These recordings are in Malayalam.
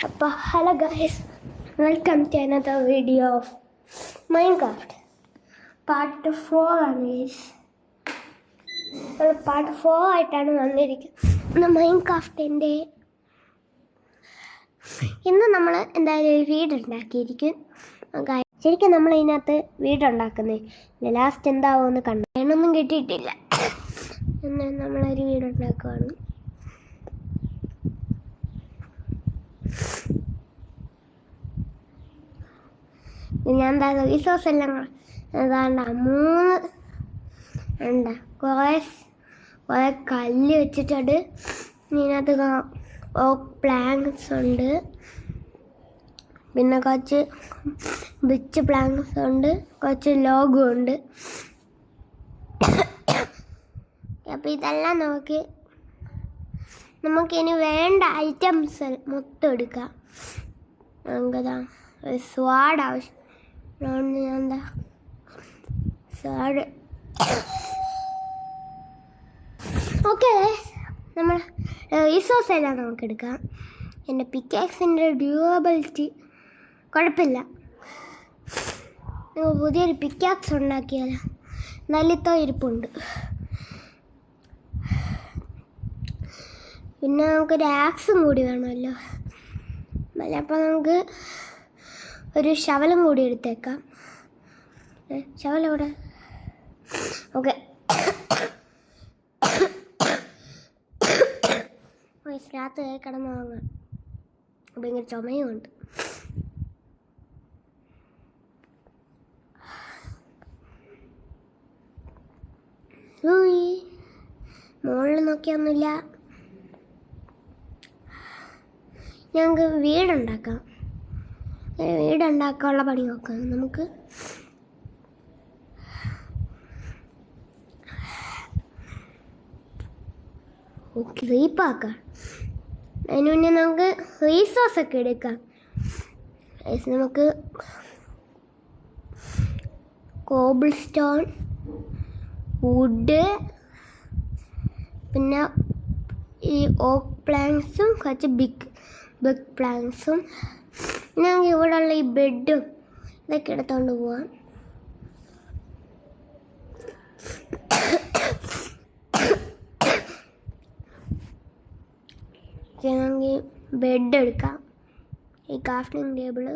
അപ്പോൾ hello guys, welcome to another video of Minecraft part 4 ആണ് ഗൈസ്. പാർട്ട് 4 ആയിട്ടാണ് വന്നിരിക്കുന്നത് മൈൻക്രാഫ്റ്റിൻ്റെ. ഇന്ന് നമ്മൾ എന്തായാലും ഒരു വീടുണ്ടാക്കിയിരിക്കും. ശരിക്കും നമ്മൾ ഇതിനകത്ത് വീടുണ്ടാക്കുന്നത് ലാസ്റ്റ് എന്താവുമെന്ന് കണ്ടു. അതിനൊന്നും കിട്ടിയിട്ടില്ല. എന്നാൽ നമ്മളൊരു വീടുണ്ടാക്കുകയാണ്. ഞാൻ എന്താ റിസോഴ്സ് എല്ലാം ഏതാണ്ട 3 ഉണ്ട്. കുറേ കല്ല് വെച്ചിട്ടുണ്ട്. ഇതിനകത്ത് ഓക്ക് പ്ലാങ്ക്സ് ഉണ്ട്, പിന്നെ കുറച്ച് ബിച്ച് പ്ലാങ്ക്സ് ഉണ്ട്, കുറച്ച് ലോഗും ഉണ്ട്. അപ്പോൾ ഇതെല്ലാം നമുക്കിനി വേണ്ട ഐറ്റംസ് മൊത്തം എടുക്കാം. നമുക്കതാ ഒരു സ്വാഡ് ആവശ്യം. എന്താ സ്വാഡ്. ഓക്കെ, നമ്മൾ റിസോഴ്സ് എല്ലാം നമുക്ക് എടുക്കാം. എൻ്റെ പിക്കാക്സിൻ്റെ ഡ്യൂറബിലിറ്റി കുഴപ്പമില്ല. പുതിയൊരു പിക്കാക്സ് ഉണ്ടാക്കിയാലോ? നല്ലിത്തോ ഇരിപ്പുണ്ട്. പിന്നെ നമുക്കൊരു ആക്സും കൂടി വേണമല്ലോ. അപ്പോൾ നമുക്ക് ഒരു ശവലം കൂടി എടുത്തേക്കാം. ശവലം ഇവിടെ. ഓക്കെ, രാത്രി കിടന്ന് വാങ്ങാം. ഭയങ്കര ചുമയുമുണ്ട്. മുകളിൽ നോക്കിയൊന്നുമില്ല. ഞങ്ങൾക്ക് വീടുണ്ടാക്കാം. വീടുണ്ടാക്കാനുള്ള പണി നോക്കാം നമുക്ക്. ക്ലീപ്പാക്കാം. അതിന് മുന്നേ നമുക്ക് റിസോഴ്സൊക്കെ എടുക്കാം. നമുക്ക് കോബിൾ സ്റ്റോൺ, വുഡ്, പിന്നെ ഈ ഓക്ക് പ്ലാങ്ക്സും കുറച്ച് ബിഗ് പ്ലാങ്ക്സും, പിന്നെ നമുക്ക് ഇവിടെയുള്ള ഈ ബെഡും ഇതൊക്കെ എടുത്തുകൊണ്ട് പോവാം. നമുക്ക് ബെഡ് എടുക്കാം. ഈ ക്രാഫ്റ്റിംഗ് ടേബിള്,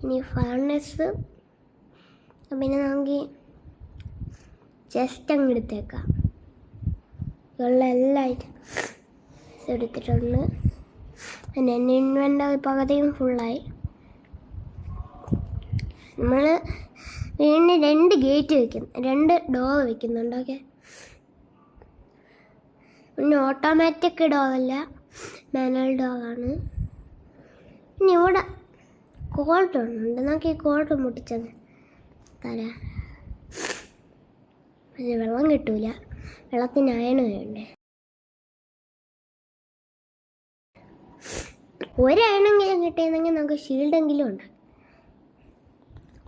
ഇനി ഫർണസ്, പിന്നെ നമുക്ക് ചെസ്റ്റ് അങ്ങ് എടുത്തേക്കാം. ഇതുള്ള എല്ലാ ഐറ്റംസ് എടുത്തിട്ടുണ്ട്. പിന്നെ എൻ്റെ ഇൻവെൻ്ററി പകുതിയും ഫുള്ളായി. നമ്മൾ വീടിന് 2 ഗേറ്റ് വയ്ക്കും, 2 ഡോർ വയ്ക്കുന്നുണ്ട്. ഓക്കെ, പിന്നെ ഓട്ടോമാറ്റിക് ഡോറല്ല, മാനുവൽ ഡോറാണ്. പിന്നെ ഇവിടെ കോൾട്ട് ഉണ്ട്. നമുക്ക് ഈ കോൾട്ട് മുട്ടിച്ചത് തരാം. പക്ഷേ വെള്ളം കിട്ടൂല, വെള്ളത്തിന് അയണ് വേണ്ടേ. ഒരയണെങ്കിലും കിട്ടിയെന്നെങ്കിൽ നമുക്ക് ഷീൽഡെങ്കിലും ഉണ്ട്.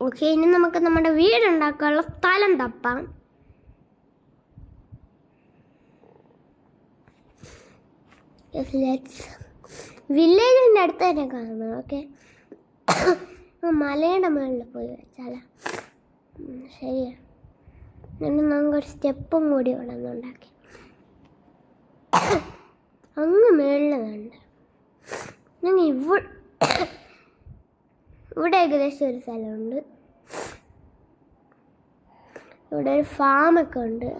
ഓക്കെ, ഇനി നമുക്ക് നമ്മുടെ വീടുണ്ടാക്കാനുള്ള സ്ഥലം തപ്പാം. വില്ലേജിൻ്റെ അടുത്ത് തന്നെ കാണുന്നു. ഓക്കെ, മലയുടെ മുകളിൽ പോയി വെച്ചാലോ? ശരിയാ. എന്നിട്ട് നമുക്കൊരു സ്റ്റെപ്പും കൂടി ഇവിടെ നിന്ന് ഉണ്ടാക്കി. അങ്ങ് മുകളിൽ വേണ്ട. ഞങ്ങൾ ഇവിടെ ഏകദേശം ഒരു സ്ഥലമുണ്ട്. ഇവിടെ ഒരു ഫാമൊക്കെ ഉണ്ട്.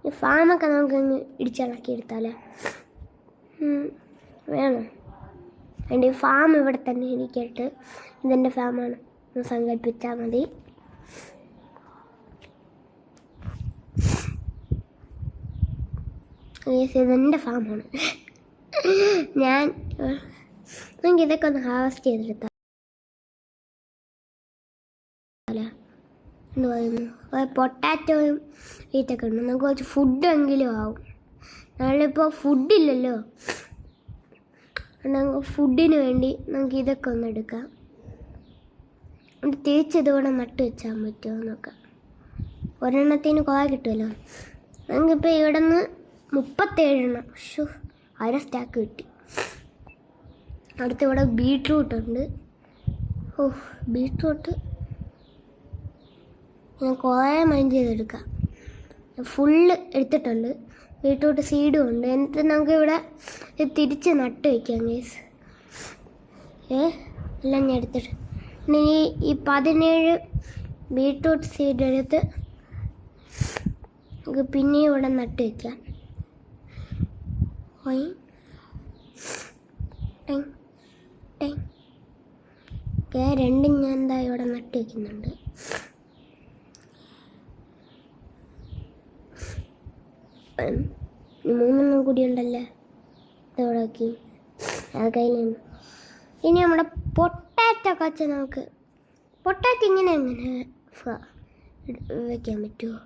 ഈ ഫാമൊക്കെ നമുക്കങ്ങ് ഇടിച്ചിളക്കി എടുത്താലോ? വേണം. അതിൻ്റെ ഈ ഫാം ഇവിടെ തന്നെ ഇരിക്കട്ട്. ഇതെൻ്റെ ഫാമാണ് എന്ന് സങ്കല്പിച്ചാൽ മതി. ഇതെൻ്റെ ഫാമാണ്. നമുക്ക് ഇതൊക്കെ ഒന്ന് ഹാർവസ്റ്റ് ചെയ്തെടുത്താൽ എന്ത് പറയുന്നു, പൊട്ടാറ്റോയും ഈറ്റൊക്കെ ഉണ്ട്. നമുക്ക് കുറച്ച് ഫുഡെങ്കിലും ആവും. നമ്മളിപ്പോൾ ഫുഡില്ലല്ലോ, നമുക്ക് ഫുഡിന് വേണ്ടി നമുക്ക് ഇതൊക്കെ ഒന്ന് എടുക്കാം. തേച്ചതുകൂടെ നട്ട് വെച്ചാൽ പറ്റുമോ നോക്കാം. ഒരെണ്ണത്തിന് കുറേ കിട്ടുമല്ലോ. നമുക്കിപ്പോൾ ഇവിടെ നിന്ന് 37 എണ്ണം. 1 സ്റ്റാക്ക് കിട്ടി. അടുത്തിവിടെ ബീട്രൂട്ട് ഉണ്ട്. ബീട്രൂട്ട് ഞാൻ കുറേ മൈൻഡ് ചെയ്തെടുക്കാം. ഫുള്ള് എടുത്തിട്ടുണ്ട്. ബീട്രൂട്ട് സീഡും ഉണ്ട്. എന്നിട്ട് നമുക്കിവിടെ തിരിച്ച് നട്ട് വയ്ക്കാം ഗൈസ്. എല്ലാം ഞാൻ എടുത്തിട്ട് ഇനി ഈ 17 ബീട്രൂട്ട് സീഡ് എടുത്ത് നമുക്ക് പിന്നെ ഇവിടെ നട്ട് വയ്ക്കാം. രണ്ടും ഞാൻ എന്താ ഇവിടെ നട്ട് വയ്ക്കുന്നുണ്ട്. മൂന്നെണ്ണം കൂടി ഉണ്ടല്ലേ, ഇതവിടെ ആക്കി അത് കയ്യിൽ. ഇനി നമ്മുടെ പൊട്ടാറ്റോ കച്ച നമുക്ക് പൊട്ടാറ്റോ ഇങ്ങനെ എങ്ങനെ വയ്ക്കാൻ പറ്റുമോ?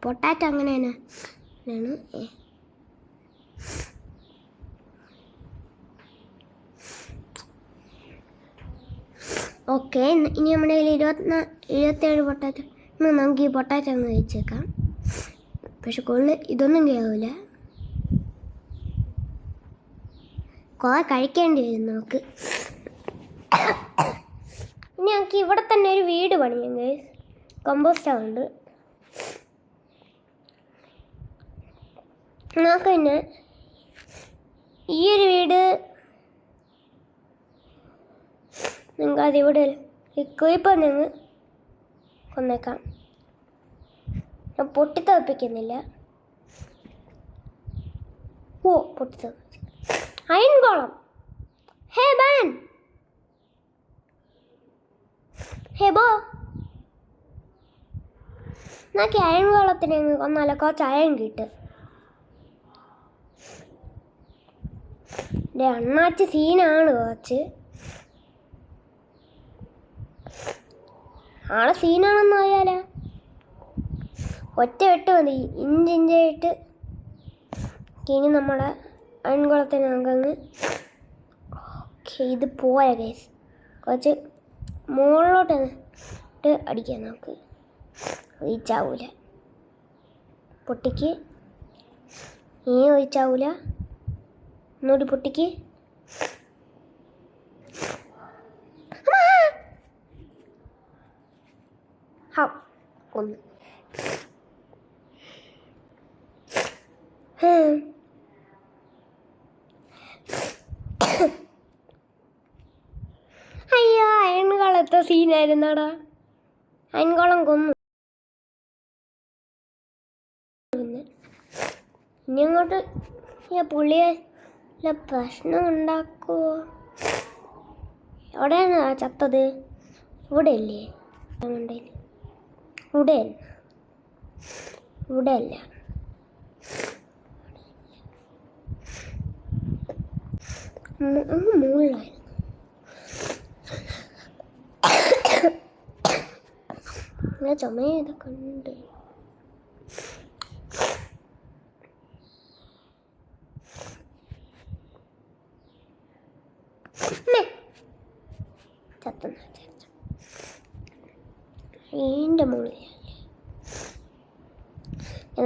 പൊട്ടാറ്റോ അങ്ങനെയാണ്. ഓക്കെ, ഇനി നമ്മുടെ കയ്യിൽ 27 പൊട്ടാറ്റോ. നമുക്ക് ഈ പൊട്ടാറ്റോ ഒന്ന് വെച്ചേക്കാം. പക്ഷെ ഇതൊന്നും കേൾക്കില്ല. കുറേ കഴിക്കേണ്ടി വരും നമുക്ക്. ഇനി നമുക്ക് ഇവിടെ തന്നെ ഒരു വീട് പണിയാം ഗൈസ്. കമ്പോസ്റ്റ് ഉണ്ട്. നമുക്ക് പിന്നെ ഈ ഒരു വീട് നിങ്ങൾക്ക് അതിവിടെ ഇപ്പം നിങ്ങൾ കൊന്നേക്കാം. ഞാൻ പൊട്ടിത്തെറിപ്പിക്കുന്നില്ല. പൊട്ടിത്തെറിപ്പിച്ചു. അയൺ ഗോളം. ഹേ ബാൻ, ഹേ ബോ, നമുക്ക് അയൺ ഗോളത്തിന് കൊന്നാലോ? കുറച്ച് അയൺ കിട്ടും. അണ്ണാച്ച് സീനാണ് കുറച്ച്. ആളെ സീനാണെന്ന് അറിയാലോ. ഒറ്റ വെട്ട് മതി, ഇഞ്ചായിട്ട്. ഇനി നമ്മുടെ അയൺകുളത്തിന് നമുക്കങ്ങ് ഇത് പോയ കേസ് കുറച്ച് മുകളിലോട്ട് ഇട്ട് അടിക്കാം. നമുക്ക് ഒഴിച്ചാവൂല. പൊട്ടിക്ക് ഒഴിച്ചാവൂല. ഒന്നുകൂടി പൊട്ടിക്ക്. ഒന്ന് അയ്യോ, അയൺകുളത്തെ സീനായിരുന്നാടാ. അയൺകുളം കൊന്നു. ഇനി അങ്ങോട്ട് പുള്ളിയെ പ്രശ്നം ഉണ്ടാക്കുമോ? എവിടെയാണ് ചത്തത്? ഇവിടെ അല്ലേ? ഇവിടെ അല്ല. അങ്ങ് മുകളിലായിരുന്നു. ഞാൻ ചുമയൊക്കെ ഉണ്ട്. ഇതിൻ്റെ മുകളിൽ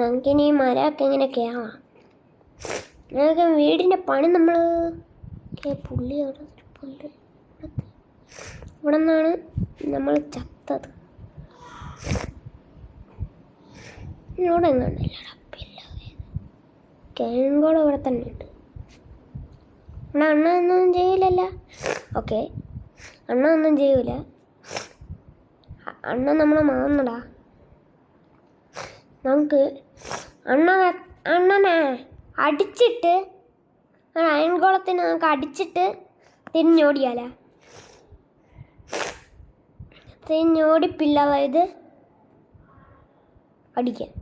നമുക്കിനി മരമൊക്കെ ഇങ്ങനെ കയറാം. ഞങ്ങൾക്ക് വീടിൻ്റെ പണി നമ്മൾ പുള്ളി അവിടെ ഇരിപ്പുണ്ട്. ഇവിടെ നിന്നാണ് നമ്മൾ ചത്തത്. ഇവിടെ എങ്ങനെയല്ല അപ്പില്ല. കിഴങ്ങോളം ഇവിടെ തന്നെ ഉണ്ട്. അണ്ണ ഒന്നും ചെയ്യില്ലല്ല. ഓക്കെ, അണ്ണ ഒന്നും ചെയ്യൂല. അണ്ണ നമ്മളെ മാന്നടാ. നമുക്ക് അണ്ണനെ അടിച്ചിട്ട് അയൺകുളത്തിന് നമുക്ക് അടിച്ചിട്ട് തിരിഞ്ഞോടിയാല. തിരിഞ്ഞോടിപ്പില്ല, അതായത് അടിക്കാൻ.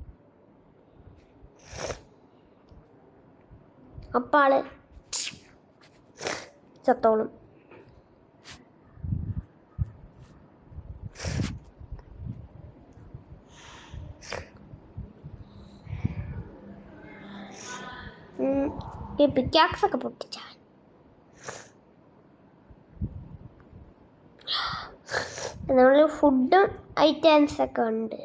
അപ്പാള് ചത്തോളും. ഈ പിക്കാക്സൊക്കെ പൊട്ടിച്ചാൽ നമ്മൾ ഫുഡും ഐറ്റംസൊക്കെ ഉണ്ട്.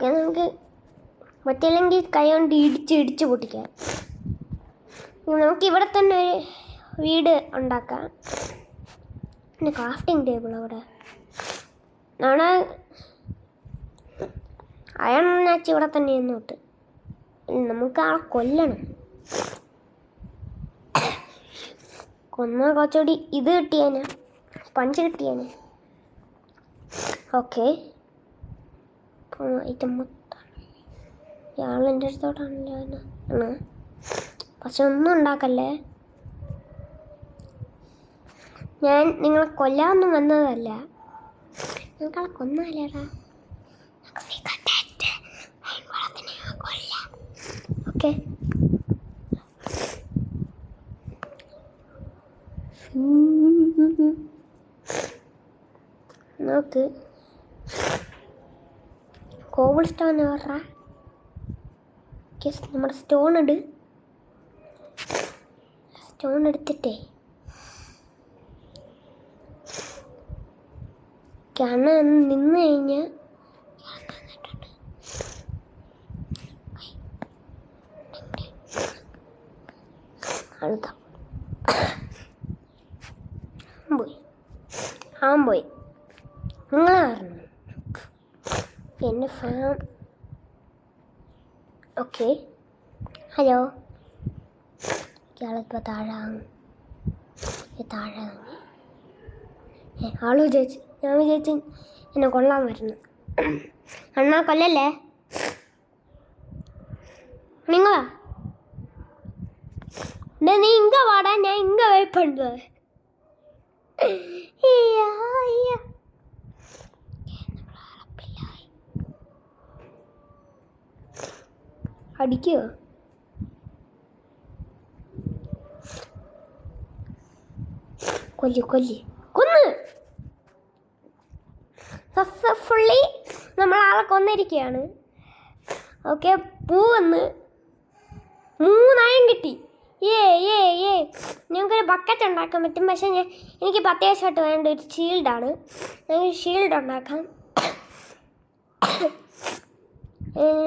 ഓക്കെ, നമുക്ക് പറ്റില്ലെങ്കിൽ കൈ കൊണ്ട് ഇടിച്ച് പൊട്ടിക്കാം. നമുക്ക് ഇവിടെ തന്നെ ഒരു വീട് ഉണ്ടാക്കാം. പിന്നെ ക്രാഫ്റ്റിംഗ് ടേബിൾ അവിടെ നാളെ അയൺ നാച്ച് ഇവിടെ തന്നെ എന്നോട്ട്. നമുക്ക് ആ കൊല്ലണം. കൊന്ന കുറച്ചുകൂടി ഇത് കിട്ടിയേനെ, പഞ്ച് കിട്ടിയേനെ. ഓക്കെ, ഐറ്റം ഇയാളെൻ്റെ അടുത്തോട്ടാണല്ലോ. പക്ഷെ ഒന്നും ഉണ്ടാക്കല്ലേ, ഞാൻ നിങ്ങളെ കൊല്ലാനൊന്നും വന്നതല്ല. നിങ്ങളെ കൊന്നല്ലേടാ. ഓക്കെ, നോക്ക് കോബിൾ സ്റ്റോൺ പറഞ്ഞ നമ്മുടെ സ്റ്റോൺ എടുത്തിട്ടേ കണ്ണ നിന്ന് കഴിഞ്ഞാൽ പോയി നിങ്ങളെ പറഞ്ഞു എൻ്റെ ഫാം. ഓക്കെ, ഹലോ, ഇയാളിപ്പോൾ താഴെ ആള് വിചാരിച്ചു, ഞാൻ വിചാരിച്ചു എന്നെ കൊള്ളാൻ വരുന്നു. അണ്ണാ കൊല്ലല്ലേ, നിങ്ങളാ നീ ഇങ്ങ വാടാ, ഞാൻ ഇങ്ങ വെയിറ്റ് പண்றேன். അടിക്കോ? കൊന്ന് സക്സസ്ഫുള്ളി നമ്മൾ ആളെ കൊന്നിരിക്കുകയാണ്. ഓക്കെ, പൂവന്ന് 3 അയൺ കിട്ടി. ഞങ്ങൾക്കൊരു ബക്കറ്റ് ഉണ്ടാക്കാൻ പറ്റും. പക്ഷേ എനിക്ക് അത്യാവശ്യമായിട്ട് വേണ്ട ഒരു ഷീൽഡാണ്. ഞങ്ങൾക്ക് ഷീൽഡ് ഉണ്ടാക്കാം.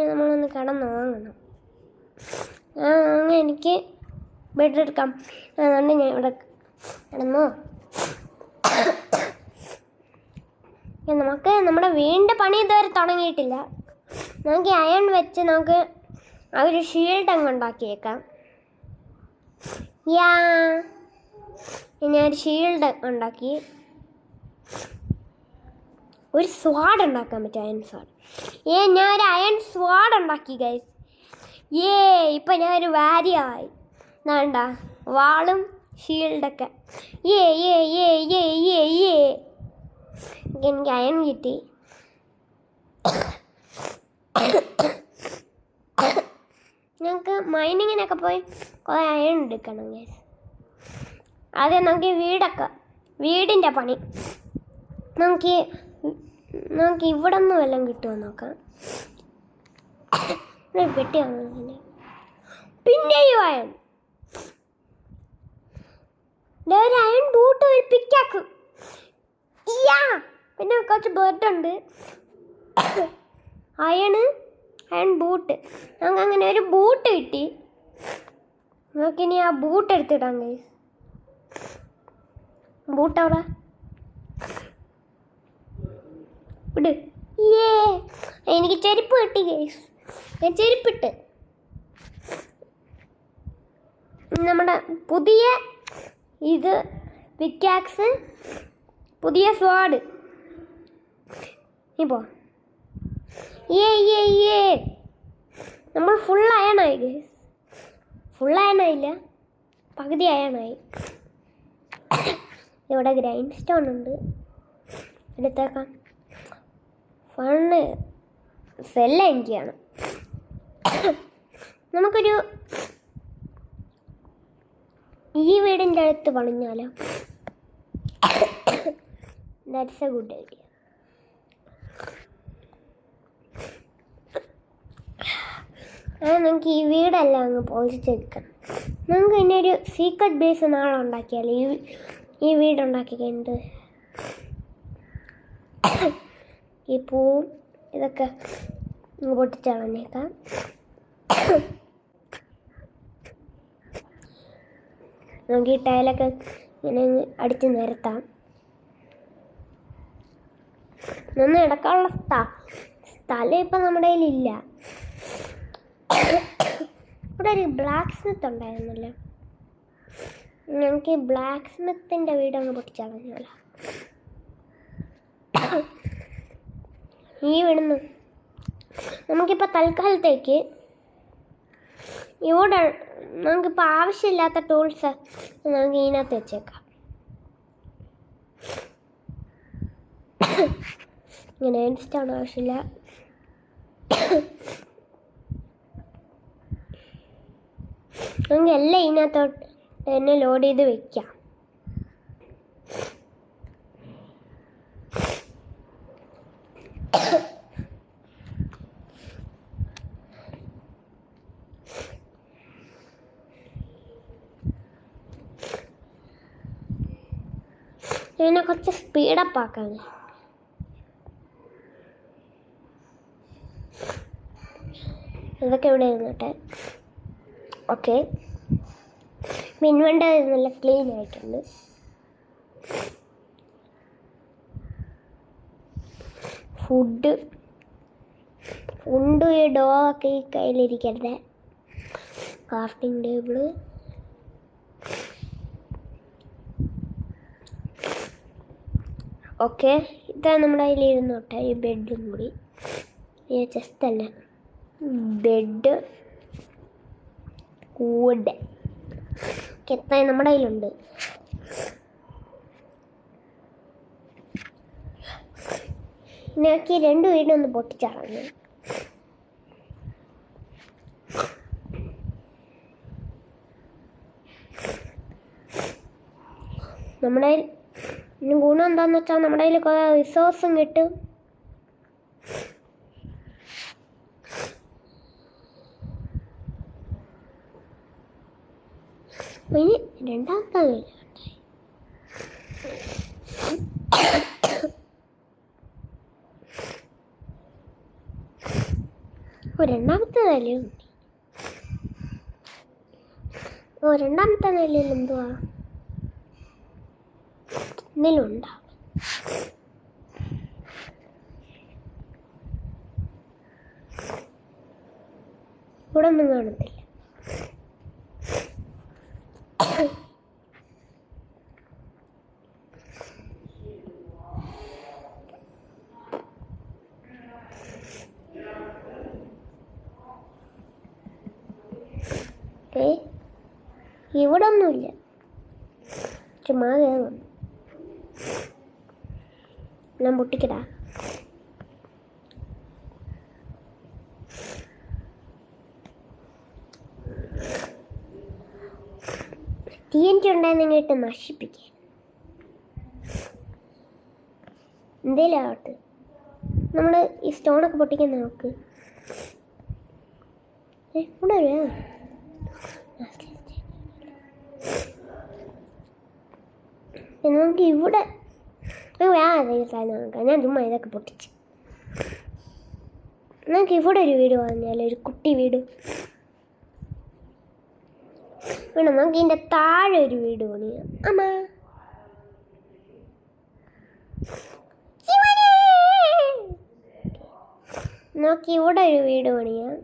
നമ്മളൊന്ന് കിടന്നുറങ്ങണം. അങ്ങനെ എനിക്ക് ബെഡ് എടുക്കാം. അതുകൊണ്ട് ഞാൻ ഇവിടെ കിടന്നു. നമുക്ക് നമ്മുടെ വീടിൻ്റെ പണി ഇതുവരെ തുടങ്ങിയിട്ടില്ല. നമുക്ക് അയൺ വെച്ച് നമുക്ക് ആ ഒരു ഷീൽഡ് അങ്ങ് ഉണ്ടാക്കിയേക്കാം. ഞാനൊരു ഷീൽഡ് ഉണ്ടാക്കി. ഒരു സ്വാഡ് ഉണ്ടാക്കാൻ പറ്റും, അയൺ സ്വാഡ്. ഞാനൊരു അയൺ സ്വാഡ് ഉണ്ടാക്കി ഗൈസ്. ഇപ്പം ഞാനൊരു വാരിയായി. വേണ്ട വാളും ഷീൽഡൊക്കെ. എനിക്ക് അയൺ കിട്ടി. ഞങ്ങൾക്ക് മൈനിങ്ങിനൊക്കെ പോയി കുറേ അയൺ എടുക്കണം ഗൈസ്. ആദ്യം നമുക്ക് വീടിൻ്റെ പണി നമുക്ക് ഇവിടെ നിന്ന് വല്ലതും കിട്ടുമോ നോക്കാം. പെട്ടിയാണ് പിന്നെയും അയൺ. ഒരു അയൺ ബൂട്ട്, ഒരു പിക്കാക്ക്. പിന്നെ കുറച്ച് ബെർഡുണ്ട്. Iron boot. നമുക്ക് അങ്ങനെ ഒരു ബൂട്ട് കിട്ടി. നമുക്കിനി ആ ബൂട്ട് എടുത്തിടാം ഗൈസ്. ബൂട്ട് അവിടെ ഇട്. എനിക്ക് ചെരുപ്പ് കിട്ടി ഗൈസ്. ഞാൻ ചെരുപ്പിട്ട് നമ്മുടെ പുതിയ ഇത് പിക്കാക്സ്, പുതിയ സ്വാഡ്. ഇപ്പോൾ നമ്മൾ ഫുൾ അയണായി ഗൈസ്. ഫുൾ അയണായില്ല, പകുതി അയണായി. ഇവിടെ ഗ്രൈൻഡ് സ്റ്റോൺ ഉണ്ട്, എടുത്തേക്കാം. ഫണ്ട് സെല്ല എനിക്കാണ്. നമുക്കൊരു ഈ വീടിൻ്റെ അടുത്ത് പണിഞ്ഞാലോ? That's a good idea. നമുക്ക് ഈ വീടെല്ലാം അങ്ങ് പൊളിച്ചെടുക്കണം. നമുക്ക് പിന്നെ ഒരു സീക്രട്ട് ബേസ് നാളെ ഉണ്ടാക്കിയാലോ? ഈ വീടുണ്ടാക്കി കഴിഞ്ഞിട്ട് ഈ പൂവും ഇതൊക്കെ പൊട്ടിച്ചളഞ്ഞേക്കാം. നമുക്ക് ഈ ടൈലൊക്കെ ഇങ്ങനെ അടിച്ച് നിരത്താം. നിന്ന് കിടക്കാനുള്ള സ്ഥലം ഇപ്പം നമ്മുടെ കയ്യിലില്ല. ഇവിടെ ഒരു ബ്ലാക്ക് സ്മിത്ത് ഉണ്ടായിരുന്നല്ലോ. നമുക്ക് ഈ ബ്ലാക്ക് സ്മിത്തിൻ്റെ വീടങ്ങ് പൊട്ടിച്ചളഞ്ഞല്ലോ. ഈ വീടുന്നു നമുക്കിപ്പോൾ തൽക്കാലത്തേക്ക് ഇവിടെ നമുക്കിപ്പോൾ ആവശ്യമില്ലാത്ത ടൂൾസ് നമുക്ക് ഇതിനകത്ത് വെച്ചേക്കാം. ഇങ്ങനെ ഇൻസ്റ്റാണ് ആവശ്യമില്ല. നമുക്ക് എല്ലാം ഇതിനകത്തോട്ട് തന്നെ ലോഡ് ചെയ്ത് വെക്കാം. ഇതിനെ കുറച്ച് സ്പീഡപ്പ് ആക്കാം. ഇതൊക്കെ ഇവിടെ ഇരുന്നിട്ട് ഓക്കെ. ഇൻവെൻ്റർ നല്ല ക്ലീൻ ആയിട്ടുണ്ട്. ഫുഡ് ഈ ഡോഗൊക്കെ ഈ കയ്യിലിരിക്കട്ടെ. Crafting table, okay. ഇതാണ് നമ്മുടെ കയ്യിലിരുന്നോട്ടെ. ഈ ബെഡും കൂടി, ഈ ചെസ്റ്റല്ല, ബെഡ് കൂടെ എത്ര നമ്മുടെ കയ്യിലുണ്ട്. എനിക്ക് 2 വീടൊന്ന് പൊട്ടിച്ചളഞ്ഞു. നമ്മുടെ ഗുണം എന്താണെന്ന് വെച്ചാൽ നമ്മുടെ കയ്യിൽ കുറേ റിസോഴ്സും കിട്ടും. ഇനി രണ്ടാമത്തെ നിലയുണ്ട്. രണ്ടാമത്തെ നിലയിൽ എന്തുവാ എന്തെങ്കിലും ഉണ്ടാവും. ഇവിടെ ഒന്നും കാണത്തില്ല. ഇവിടെ ഒന്നുമില്ല. ചുമ്മാ വന്നു. ഞാൻ പൊട്ടിക്കടാ. TNT ഉണ്ടായിരുന്നെങ്കിട്ട് നശിപ്പിക്കാൻ എന്തേലും ആവട്ടെ. നമ്മൾ ഈ സ്റ്റോണൊക്കെ പൊട്ടിക്കാൻ നോക്ക്. ഇവിടെ വരാ. നമുക്ക് ഇവിടെ വേറെ സാധനം നോക്കാം. ഞാൻ ചുമ്മാ ഇതൊക്കെ പൊട്ടിച്ച് നമുക്ക് ഇവിടെ ഒരു വീട് പറഞ്ഞാൽ ഒരു കുട്ടി വീട് വേണം. നമുക്ക് ഇതിൻ്റെ താഴെ ഒരു വീട് പണിയാം. അമ്മ നമുക്ക് ഇവിടെ ഒരു വീട് പണിയാം.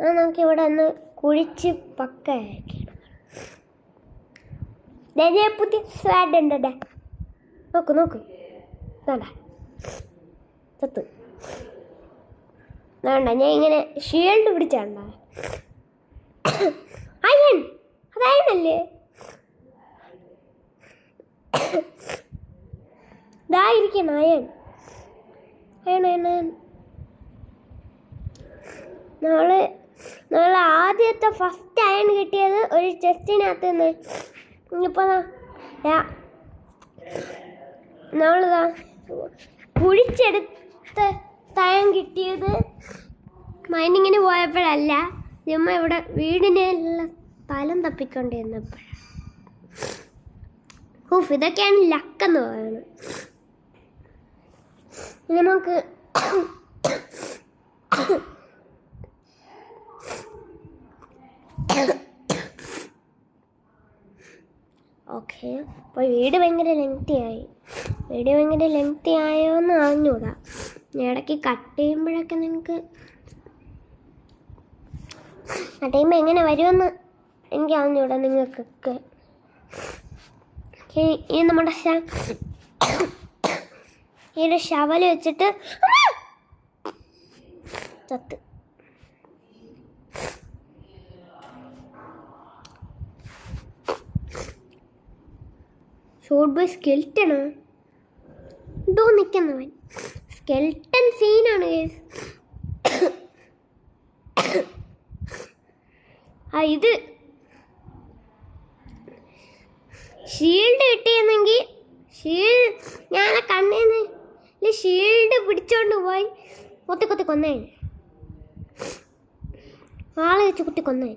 നമുക്കിവിടെ ഒന്ന് കുഴിച്ച് പക്കയാക്കണം. പുതിയ സ്വാഡ് ഉണ്ടേ. നോക്ക് വേണ്ട സത്ത് വേണ്ട. ഞാൻ ഇങ്ങനെ ഷീൽഡ് പിടിച്ചാണ്ട. അയൺ അതയണല്ലേ. ഇതായിരിക്കണം അയൺ. നാളെ ആദ്യത്തെ ഫസ്റ്റ് അയൺ കിട്ടിയത് ഒരു ചെസ്റ്റിനകത്ത് നിന്ന്. ഇപ്പോൾ നമ്മളിതാ കുഴിച്ചെടുത്ത അയൺ കിട്ടിയത് മൈനിങ്ങിന് പോയപ്പോഴല്ല, ചുമ്മാ ഇവിടെ വീടിനെല്ലാം സ്ഥലം തപ്പിക്കൊണ്ടിരുന്നപ്പോഴാണ്. ഇതൊക്കെയാണ് ലക്കെന്ന് പറയുന്നത്. നമുക്ക് ഓക്കെ, അപ്പോൾ വീഡിയോ ഭയങ്കര ലെങ്തി ആയോ എന്ന് അറിഞ്ഞൂടാ. ഞാൻ ഇടയ്ക്ക് കട്ട് ചെയ്യുമ്പോഴൊക്കെ നിങ്ങൾക്ക് കട്ട് ചെയ്യുമ്പോൾ എങ്ങനെ വരുമെന്ന് എനിക്ക് അറിഞ്ഞൂടാ നിങ്ങൾക്കൊക്കെ. ഈ നമ്മുടെ ഈ ഒരു ശവല് വെച്ചിട്ട് ചത്ത്. ഷോട്ട് ബൈ സ്കെൽറ്റണോ എന്തോ നിൽക്കുന്നവൻ. സ്കെൽട്ടൻ സീനാണ് ഗൈസ്. ഇത് ഷീൽഡ് കിട്ടിയെന്നെങ്കിൽ ഞാൻ കണ്ണേന്ന് ഷീൽഡ് പിടിച്ചോണ്ട് പോയി കുത്തി കൊന്നേ. ആളെ വെച്ച് കുത്തി കൊന്നേ.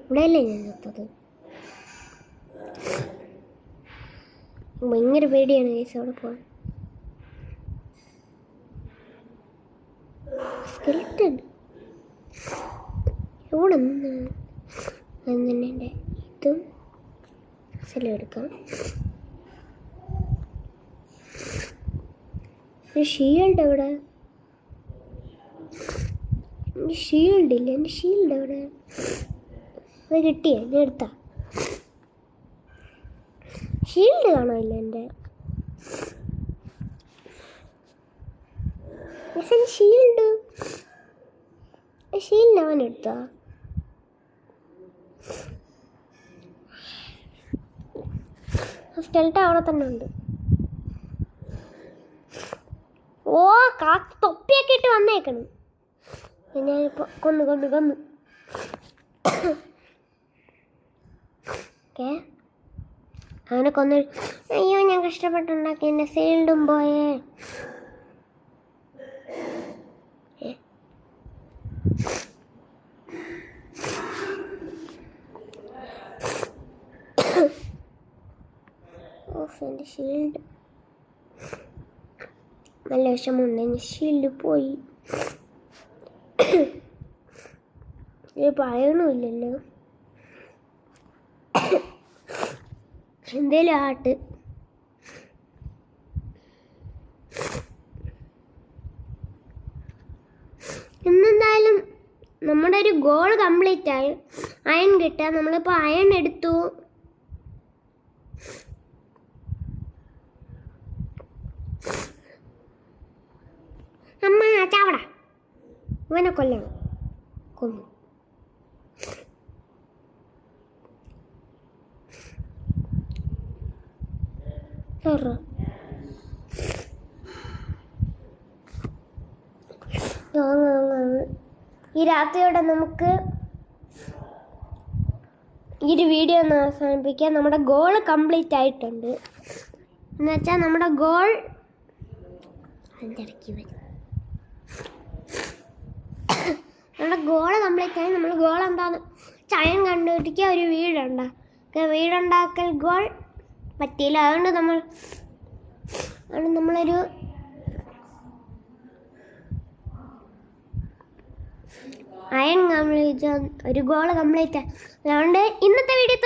ഇവിടെയല്ലേ ഞാൻ ചത്തത്. ഭയങ്കര പേടിയാണ് കേസ് അവിടെ പോകാൻ. സ്കെൽട്ടൻ എവിടെ നിന്ന് തന്നെ ഇതും എടുക്കാം. ഷീൽഡ് എവിടെ? ഷീൽഡില്ല. എൻ്റെ ഷീൽഡ് എവിടെ? അത് കിട്ടിയേ, ഞാൻ എടുത്താ. ഷീൽഡ് കാണാനില്ല എൻ്റെ. ഷീൽഡ് അവൻ എടുത്താ. സ്കെൽട്ടൻ അവിടെ തന്നെ ഉണ്ട്. ഓ, തൊപ്പിയൊക്കെ ഇട്ട് വന്നേക്കണം. ഞാനിപ്പോൾ കൊന്നു ഓക്കെ, അവനെ കൊന്നു. അയ്യോ, ഞാൻ കഷ്ടപ്പെട്ടുണ്ടാക്കി എൻ്റെ സീൽഡും പോയേ. എൻ്റെ ഷീൽഡ് നല്ല വിഷമമുണ്ട്. എൻ്റെ ഷീൽഡ് പോയി. ഇപ്പോൾ അയണമില്ലല്ലോ. എന്തേലും ആട്ട്. എന്നെന്തായാലും നമ്മുടെ ഒരു ഗോൾ കംപ്ലീറ്റ് ആയി. അയൺ കിട്ടുക. നമ്മളിപ്പോൾ അയൺ എടുത്തു. അമ്മ ചാവട, ഇവനെ കൊല്ലണം. കൊന്നു. ഈ രാത്രിയോടെ നമുക്ക് ഈ ഒരു വീഡിയോ ഒന്ന് അവസാനിപ്പിക്കാം. നമ്മുടെ ഗോൾ കംപ്ലീറ്റ് ആയിട്ടുണ്ട്. എന്നുവെച്ചാൽ നമ്മുടെ ഗോൾ നമ്മുടെ ഗോള് കംപ്ലീറ്റ് ആയി. നമ്മൾ ഗോൾ എന്താണ് ചയൻ കണ്ടുപിടിക്കുക, ഒരു വീടുണ്ടാക്കൽ ഗോൾ പറ്റിയില്ല. അതുകൊണ്ട് നമ്മളൊരു അയൺ കംപ്ലീറ്റ്, ഒരു ഗോൾ കംപ്ലീറ്റ്. അതുകൊണ്ട് ഇന്നത്തെ വീഡിയോ